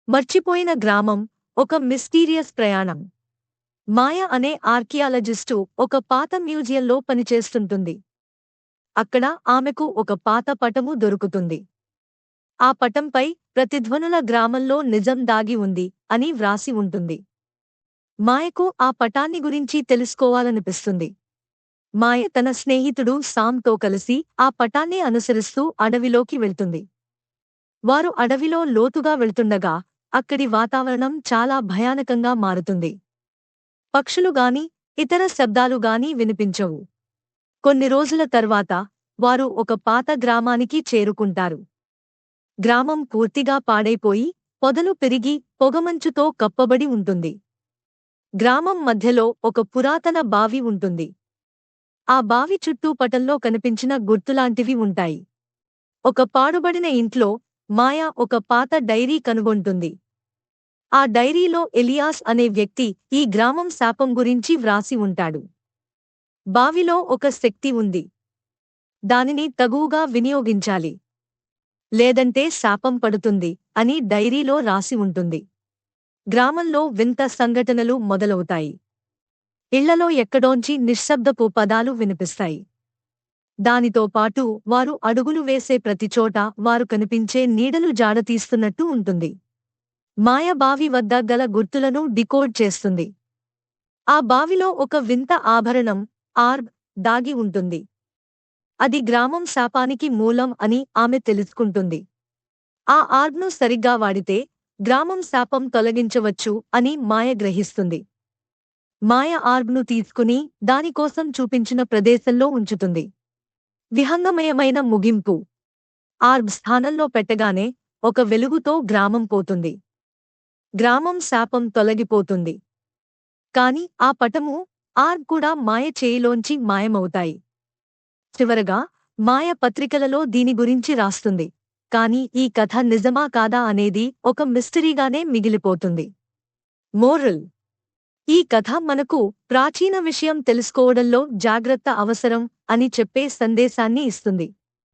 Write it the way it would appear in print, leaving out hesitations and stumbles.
మర్చిపోయిన గ్రామం, ఒక మిస్టీరియస్ ప్రయాణం. మాయ అనే ఆర్కియాలజిస్టు ఒక పాత మ్యూజియంలో పనిచేస్తుంటుంది. అక్కడ ఆమెకు ఒక పాత పటము దొరుకుతుంది. ఆ పటంపై ప్రతిధ్వనుల గ్రామంలో నిజం దాగి ఉంది అని వ్రాసి ఉంటుంది. మాయకు ఆ పటాన్ని గురించి తెలుసుకోవాలనిపిస్తుంది. మాయ తన స్నేహితుడు సామ్తో కలిసి ఆ పటాన్ని అనుసరిస్తూ అడవిలోకి వెళ్తుంది. వారు అడవిలో లోతుగా వెళ్తుండగా అక్కడి వాతావరణం చాలా భయానకంగా మారుతుంది. పక్షులుగాని, ఇతర శబ్దాలుగాని వినిపించవు. కొన్ని రోజుల తర్వాత వారు ఒక పాత గ్రామానికి చేరుకుంటారు. గ్రామం పూర్తిగా పాడైపోయి, పొదలు పెరిగి పొగమంచుతో కప్పబడి ఉంటుంది. గ్రామం మధ్యలో ఒక పురాతన బావి ఉంటుంది. ఆ బావి చుట్టూ పటంలో కనిపించిన గుర్తులాంటివి ఉంటాయి. ఒక పాడుబడిన ఇంట్లో మాయ ఒక పాత డైరీ కనుగొంటుంది. ఆ డైరీలో ఎలియాస్ అనే వ్యక్తి ఈ గ్రామం శాపం గురించి వ్రాసి ఉంటాడు. బావిలో ఒక శక్తి ఉంది. దానిని తగువుగా వినియోగించాలి. లేదంటే శాపం పడుతుంది అని డైరీలో రాసి ఉంటుంది. గ్రామంలో వింత సంఘటనలు మొదలవుతాయి. ఇళ్లలో ఎక్కడోంచి నిశ్శబ్దపు పదాలు వినిపిస్తాయి. దానితో పాటు వారు అడుగులు వేసే ప్రతిచోట వారు కనిపించే నీడలు జాడతీస్తున్నట్టు ఉంటుంది. మాయ బావి వద్ద గల గుర్తులను డికోడ్ చేస్తుంది. ఆ బావిలో ఒక వింత ఆభరణం, ఆర్బ్, దాగి ఉంటుంది. అది గ్రామం శాపానికి మూలం అని ఆమె తెలుసుకుంటుంది. ఆ ఆర్బ్ను సరిగ్గా వాడితే గ్రామం శాపం తొలగించవచ్చు అని మాయ గ్రహిస్తుంది. మాయ ఆర్బ్ను తీసుకుని దానికోసం చూపించిన ప్రదేశంలో ఉంచుతుంది. విహంగమయమైన ముగింపు. ఆర్బ్ స్థానంలో పెట్టగానే ఒక వెలుగుతో గ్రామం పోతుంది. గ్రామం శాపం తొలగిపోతుంది. కాని ఆ పటము, ఆర్బ్ కూడా మాయ చేయిలోంచి మాయమవుతాయి. చివరగా మాయ పత్రికలలో దీని గురించి రాస్తుంది. కాని ఈ కథ నిజమా కాదా అనేది ఒక మిస్టరీగానే మిగిలిపోతుంది. మోరల్: ఈ కథ మనకు ప్రాచీన విషయం తెలుసుకోవడంలో జాగ్రత్త అవసరం అని చెప్పే సందేశాన్ని ఇస్తుంది.